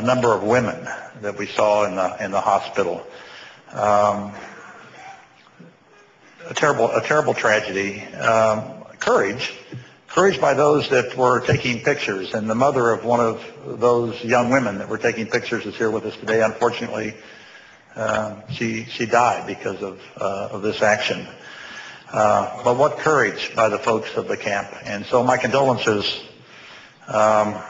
number of women that we saw in the hospital. A terrible tragedy. Courage by those that were taking pictures, and the mother of one of those young women that were taking pictures is here with us today. Unfortunately, she died because of this action. But what courage by the folks of the camp. And so my condolences are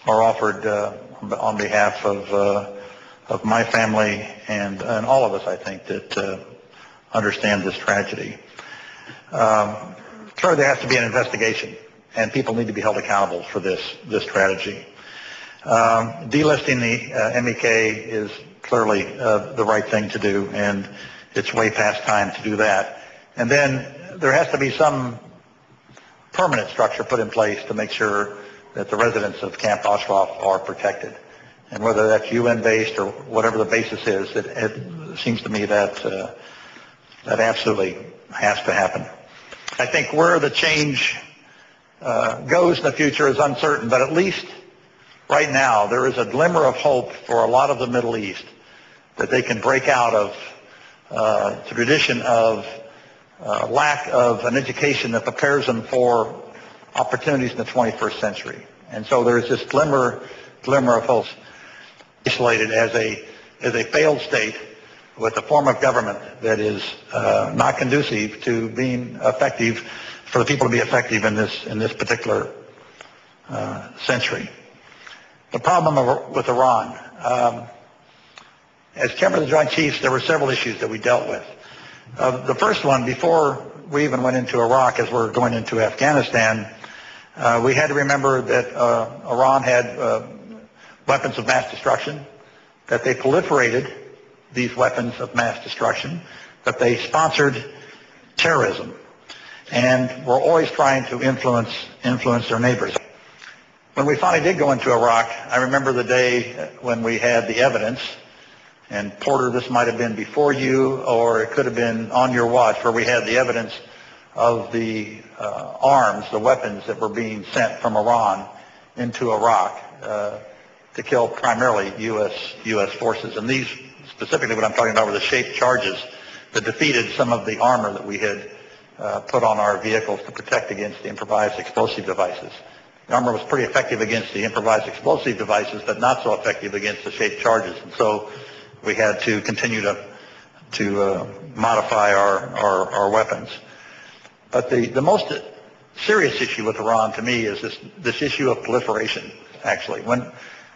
offered on behalf of my family and all of us, I think, that understand this tragedy. Clearly, there has to be an investigation, and people need to be held accountable for this tragedy. Delisting the MEK is clearly the right thing to do, and it's way past time to do that. And then there has to be some permanent structure put in place to make sure that the residents of Camp Ashraf are protected. And whether that's UN-based or whatever the basis is, it seems to me that that absolutely has to happen. I think where the change goes in the future is uncertain, but at least right now there is a glimmer of hope for a lot of the Middle East that they can break out of the tradition of lack of an education that prepares them for opportunities in the 21st century. And so there's this glimmer of hope. Isolated as a failed state with a form of government that is not conducive to being effective, for the people to be effective in this particular century. The problem with Iran. As chairman of the Joint Chiefs, there were several issues that we dealt with. The first one, before we even went into Iraq, as we're going into Afghanistan, we had to remember that Iran had weapons of mass destruction, that they proliferated these weapons of mass destruction, that they sponsored terrorism, and were always trying to influence their neighbors. When we finally did go into Iraq, I remember the day when we had the evidence, and Porter, this might have been before you, or it could have been on your watch, where we had the evidence of the arms, the weapons that were being sent from Iran into Iraq to kill primarily U.S. forces. And these, specifically what I'm talking about, were the shaped charges that defeated some of the armor that we had put on our vehicles to protect against the improvised explosive devices. The armor was pretty effective against the improvised explosive devices, but not so effective against the shaped charges. And so we had to continue to modify our weapons. But the most serious issue with Iran, to me, is this issue of proliferation, actually.